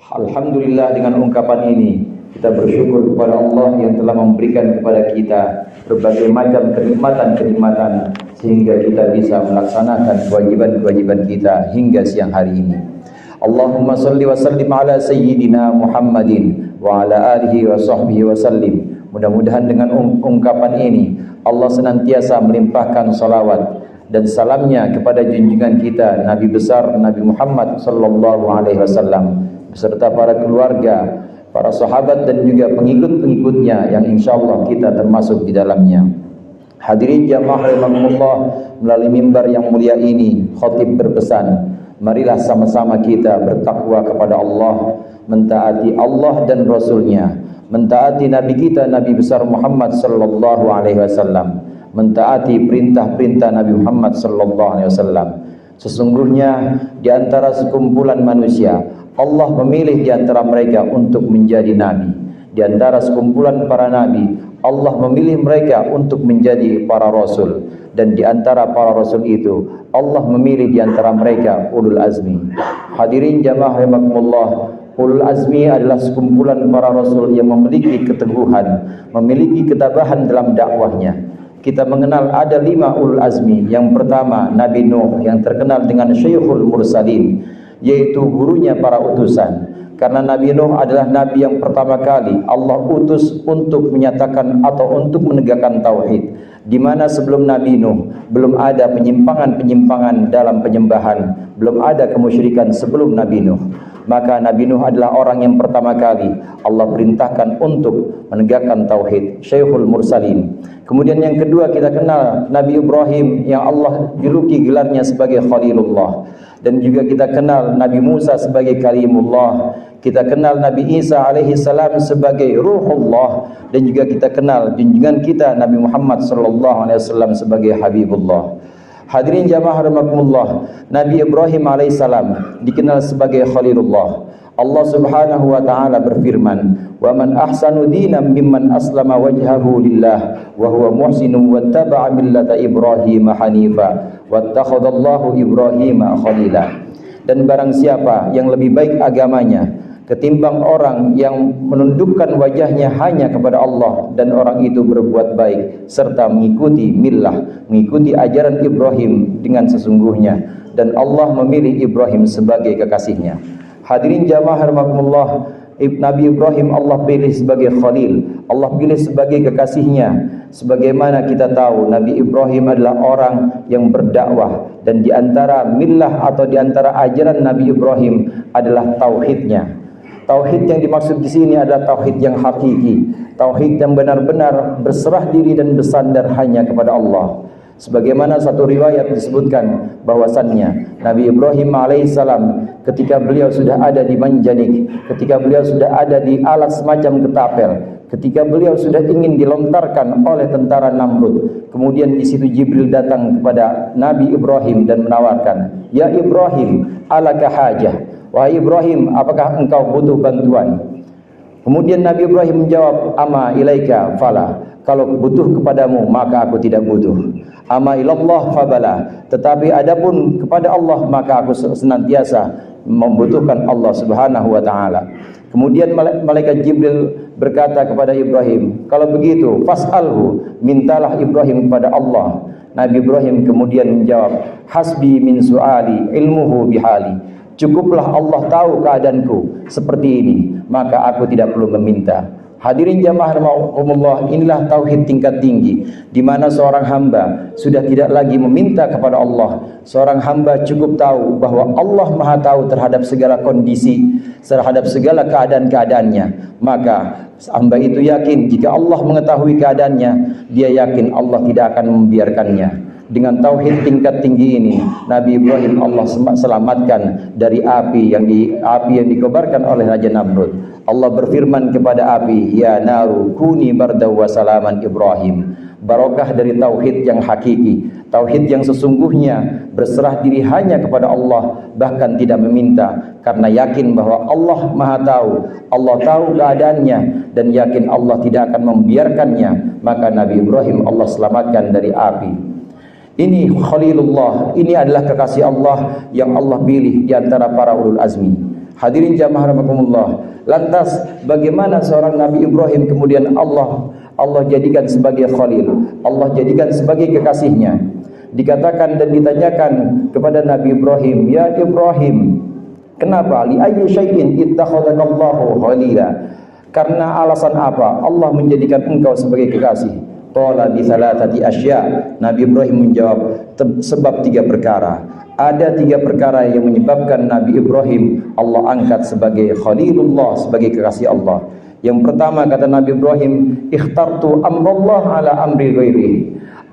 Alhamdulillah, dengan ungkapan ini kita bersyukur kepada Allah yang telah memberikan kepada kita berbagai macam kenikmatan-kenikmatan sehingga kita bisa melaksanakan kewajiban-kewajiban kita hingga siang hari ini. Allahumma salli wa sallim ala sayyidina Muhammadin wa ala alihi wa sahbihi wa sallim. Mudah-mudahan dengan ungkapan ini Allah senantiasa melimpahkan salawat dan salamnya kepada junjungan kita Nabi besar Nabi Muhammad sallallahu alaihi wasallam beserta para keluarga, para sahabat dan juga pengikut-pengikutnya yang insyaallah kita termasuk di dalamnya. Hadirin jamaah rahimakumullah, melalui mimbar yang mulia ini khatib berpesan, marilah sama-sama kita bertakwa kepada Allah, mentaati Allah dan Rasulnya, mentaati Nabi kita Nabi besar Muhammad sallallahu alaihi wasallam, mentaati perintah-perintah Nabi Muhammad sallallahu alaihi wasallam. Sesungguhnya di antara sekumpulan manusia Allah memilih di antara mereka untuk menjadi nabi. Di antara sekumpulan para nabi Allah memilih mereka untuk menjadi para rasul, dan di antara para rasul itu Allah memilih di antara mereka ulul azmi. Hadirin jamaah rahimakumullah, ulul azmi adalah sekumpulan para rasul yang memiliki keteguhan, memiliki ketabahan dalam dakwahnya. Kita mengenal ada 5 ulul azmi. Yang pertama Nabi Nuh yang terkenal dengan Syekhul Mursalin, yaitu gurunya para utusan. Karena Nabi Nuh adalah nabi yang pertama kali Allah utus untuk menyatakan atau untuk menegakkan tauhid, di mana sebelum Nabi Nuh belum ada penyimpangan-penyimpangan dalam penyembahan, belum ada kemusyrikan sebelum Nabi Nuh. Maka Nabi Nuh adalah orang yang pertama kali Allah perintahkan untuk menegakkan tauhid, Syekhul Mursalin. Kemudian yang kedua kita kenal Nabi Ibrahim yang Allah juluki gelarnya sebagai Khalilullah, dan juga kita kenal Nabi Musa sebagai Kalimullah, kita kenal Nabi Isa alaihi salam sebagai Ruhullah, dan juga kita kenal junjungan kita Nabi Muhammad sallallahu alaihi wasallam sebagai Habibullah. Hadirin jamaah rahimakumullah, Nabi Ibrahim alaihissalam dikenal sebagai Khalilullah. Allah Subhanahu wa taala berfirman, "Wa man ahsanu dinan mimman aslama wajhahu lillah wa huwa muhsinun wattaba'a millata Ibrahim hanifa wattakhadallahu Ibrahim khalila." Dan barang siapa yang lebih baik agamanya ketimbang orang yang menundukkan wajahnya hanya kepada Allah dan orang itu berbuat baik serta mengikuti millah, mengikuti ajaran Ibrahim dengan sesungguhnya, dan Allah memilih Ibrahim sebagai kekasihnya. Hadirin jamaah rahimakumullah, Nabi Ibrahim Allah pilih sebagai Khalil, Allah pilih sebagai kekasihnya. Sebagaimana kita tahu Nabi Ibrahim adalah orang yang berdakwah, dan di antara millah atau di antara ajaran Nabi Ibrahim adalah tauhidnya. Tauhid yang dimaksud di sini adalah tauhid yang hakiki, tauhid yang benar-benar berserah diri dan bersandar hanya kepada Allah. Sebagaimana satu riwayat disebutkan bahwasannya Nabi Ibrahim alaihissalam ketika beliau sudah ada di Manjanik, ketika beliau sudah ada di alat semacam ketapel, ketika beliau sudah ingin dilontarkan oleh tentara Namrud, kemudian di situ Jibril datang kepada Nabi Ibrahim dan menawarkan, "Ya Ibrahim, alaka hajah?" Wahai Ibrahim, apakah engkau butuh bantuan? Kemudian Nabi Ibrahim menjawab, "Ama ilaika fala." Kalau butuh kepadamu maka aku tidak butuh. "Ama ilallah fabala." Tetapi adapun kepada Allah maka aku senantiasa membutuhkan Allah Subhanahu wa taala. Kemudian malaikat Jibril berkata kepada Ibrahim, "Kalau begitu fas'alhu." Mintalah Ibrahim kepada Allah. Nabi Ibrahim kemudian menjawab, "Hasbi min su'ali ilmuhu bihali." Cukuplah Allah tahu keadaanku seperti ini, maka aku tidak perlu meminta. Hadirin jamaah rahimakumullah, inilah tauhid tingkat tinggi, di mana seorang hamba sudah tidak lagi meminta kepada Allah. Seorang hamba cukup tahu bahwa Allah Maha tahu terhadap segala kondisi, terhadap segala keadaan-keadaannya. Maka hamba itu yakin jika Allah mengetahui keadaannya, dia yakin Allah tidak akan membiarkannya. Dengan tauhid tingkat tinggi ini, Nabi Ibrahim Allah selamatkan dari api yang dikobarkan oleh Raja Namrud. Allah berfirman kepada api, "Ya naru kuni bardaw wa salaman Ibrahim." Barokah dari tauhid yang hakiki, tauhid yang sesungguhnya berserah diri hanya kepada Allah, bahkan tidak meminta, karena yakin bahwa Allah Maha tahu, Allah tahu keadaannya, dan yakin Allah tidak akan membiarkannya. Maka Nabi Ibrahim Allah selamatkan dari api. Ini Khalilullah, ini adalah kekasih Allah yang Allah pilih di antara para ulul azmi. Hadirin jamaah rahimakumullah. Lantas bagaimana seorang Nabi Ibrahim kemudian Allah jadikan sebagai khalil, Allah jadikan sebagai kekasihnya. Dikatakan dan ditanyakan kepada Nabi Ibrahim, ya Ibrahim, kenapa li ayyi syai'in ittakhadhakallahu khalila? Karena alasan apa Allah menjadikan engkau sebagai kekasih? Qala bi thalathati asya. Nabi Ibrahim menjawab, sebab 3 perkara. Ada 3 perkara yang menyebabkan Nabi Ibrahim Allah angkat sebagai Khalilullah, sebagai kekasih Allah. Yang pertama kata Nabi Ibrahim, ikhtartu amrallah ala amri ghairi.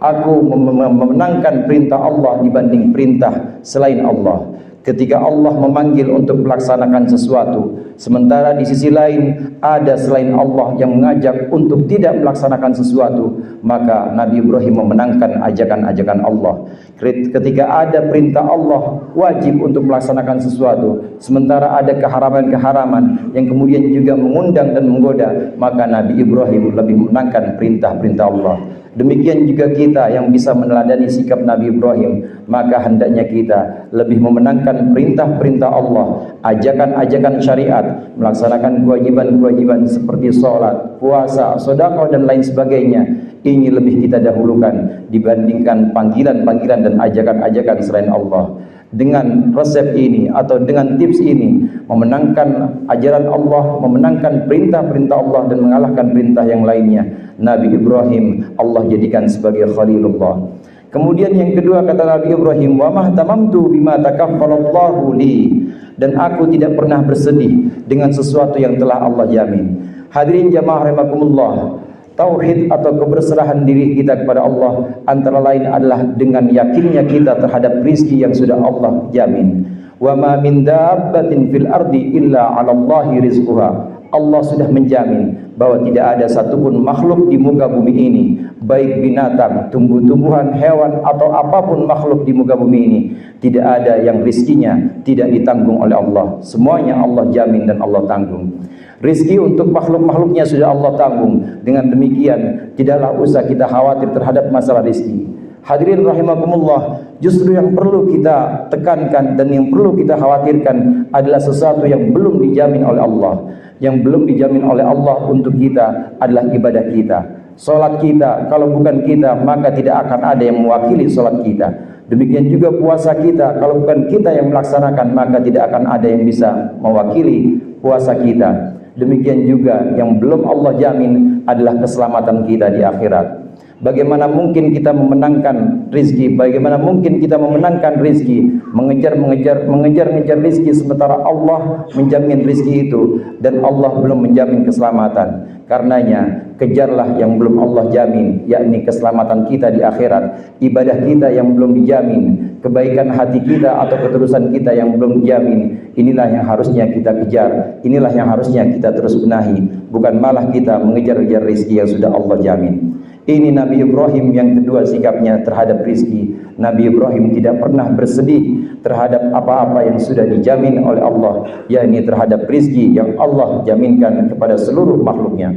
Aku memenangkan perintah Allah dibanding perintah selain Allah. Ketika Allah memanggil untuk melaksanakan sesuatu, sementara di sisi lain ada selain Allah yang mengajak untuk tidak melaksanakan sesuatu, maka Nabi Ibrahim memenangkan ajakan-ajakan Allah. Ketika ada perintah Allah wajib untuk melaksanakan sesuatu, sementara ada keharaman-keharaman yang kemudian juga mengundang dan menggoda, maka Nabi Ibrahim lebih memenangkan perintah-perintah Allah. Demikian juga kita yang bisa meneladani sikap Nabi Ibrahim, maka hendaknya kita lebih memenangkan perintah-perintah Allah, ajakan-ajakan syariat, melaksanakan kewajiban-kewajiban seperti sholat, puasa, sedekah dan lain sebagainya. Ini lebih kita dahulukan dibandingkan panggilan-panggilan dan ajakan-ajakan selain Allah. Dengan resep ini atau dengan tips ini, memenangkan ajaran Allah, memenangkan perintah-perintah Allah dan mengalahkan perintah yang lainnya, Nabi Ibrahim Allah jadikan sebagai Khalilullah. Kemudian yang kedua kata Nabi Ibrahim, wa mahtamamtu bima takaffalallahu li, dan aku tidak pernah bersedih dengan sesuatu yang telah Allah jamin. Hadirin jamaah rahimakumullah, tauhid atau keberserahan diri kita kepada Allah antara lain adalah dengan yakinnya kita terhadap rizki yang sudah Allah jamin. Wa ma min dabbatin fil ardi illa 'ala Allahi rizquha. Allah sudah menjamin bahwa tidak ada satupun makhluk di muka bumi ini, baik binatang, tumbuh-tumbuhan, hewan atau apapun makhluk di muka bumi ini, tidak ada yang rizkinya tidak ditanggung oleh Allah. Semuanya Allah jamin dan Allah tanggung. Rizki untuk makhluk-makhluknya sudah Allah tanggung. Dengan demikian tidaklah usah kita khawatir terhadap masalah rizki. Hadirin rahimakumullah, justru yang perlu kita tekankan dan yang perlu kita khawatirkan adalah sesuatu yang belum dijamin oleh Allah. Yang belum dijamin oleh Allah untuk kita adalah ibadah kita, salat kita. Kalau bukan kita, maka tidak akan ada yang mewakili salat kita. Demikian juga puasa kita, kalau bukan kita yang melaksanakan, maka tidak akan ada yang bisa mewakili puasa kita. Demikian juga yang belum Allah jamin adalah keselamatan kita di akhirat. Bagaimana mungkin kita memenangkan rizki? Bagaimana mungkin kita memenangkan rizki? Mengejar rizki sementara Allah menjamin rizki itu dan Allah belum menjamin keselamatan. Karenanya kejarlah yang belum Allah jamin, yakni keselamatan kita di akhirat, ibadah kita yang belum dijamin, kebaikan hati kita atau keterusan kita yang belum dijamin. Inilah yang harusnya kita kejar, inilah yang harusnya kita terus benahi, bukan malah kita mengejar-ngejar rizki yang sudah Allah jamin. Ini Nabi Ibrahim yang kedua sikapnya terhadap rizki. Nabi Ibrahim tidak pernah bersedih terhadap apa-apa yang sudah dijamin oleh Allah, yakni terhadap rizki yang Allah jaminkan kepada seluruh makhluknya.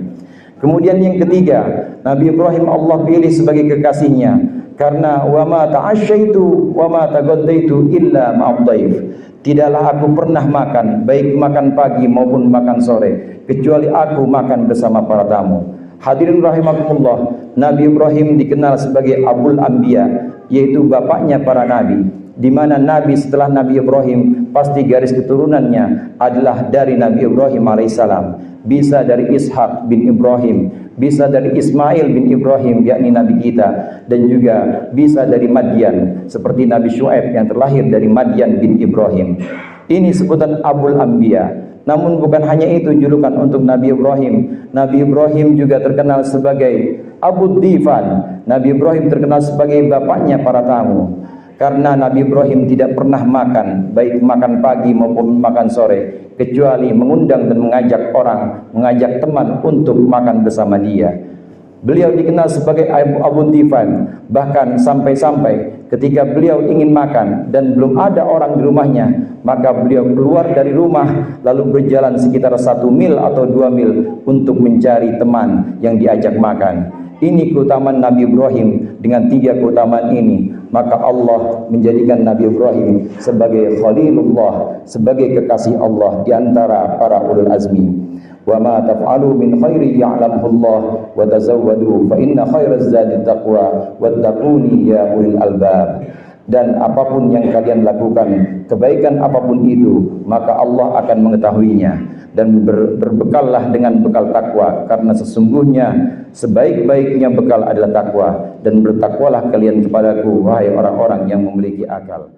Kemudian yang ketiga, Nabi Ibrahim Allah pilih sebagai kekasihnya karena wa ma ta'asyaitu wa ma taghaddaitu illa ma'adhaif. Tidaklah aku pernah makan, baik makan pagi maupun makan sore, kecuali aku makan bersama para tamu. Hadirin rahimakumullah, Nabi Ibrahim dikenal sebagai Abul Anbiya, yaitu bapaknya para nabi. Di mana nabi setelah Nabi Ibrahim pasti garis keturunannya adalah dari Nabi Ibrahim alaihissalam. Bisa dari Ishak bin Ibrahim, bisa dari Ismail bin Ibrahim yakni nabi kita, dan juga bisa dari Madian seperti Nabi Syuaib yang terlahir dari Madian bin Ibrahim. Ini sebutan Abul Anbiya. Namun bukan hanya itu julukan untuk Nabi Ibrahim. Nabi Ibrahim juga terkenal sebagai Abu Difan. Nabi Ibrahim terkenal sebagai bapaknya para tamu. Karena Nabi Ibrahim tidak pernah makan, baik makan pagi maupun makan sore, kecuali mengundang dan mengajak orang, mengajak teman untuk makan bersama dia. Beliau dikenal sebagai Abu Difan, bahkan sampai-sampai ketika beliau ingin makan dan belum ada orang di rumahnya, maka beliau keluar dari rumah lalu berjalan sekitar 1 mil atau 2 mil untuk mencari teman yang diajak makan. Ini keutamaan Nabi Ibrahim. Dengan 3 keutamaan ini, maka Allah menjadikan Nabi Ibrahim sebagai Khalilullah, sebagai kekasih Allah di antara para ulul azmi. Wa ma taf'alu min khairin ya'lamuhu Allah wa tazawwadu fa inna khairaz zadi taqwa wattaquni ya ulil albab. Dan apapun yang kalian lakukan, kebaikan apapun itu, maka Allah akan mengetahuinya. Dan berbekallah dengan bekal takwa, karena sesungguhnya sebaik-baiknya bekal adalah takwa. Dan bertakwalah kalian kepadaku, wahai orang-orang yang memiliki akal.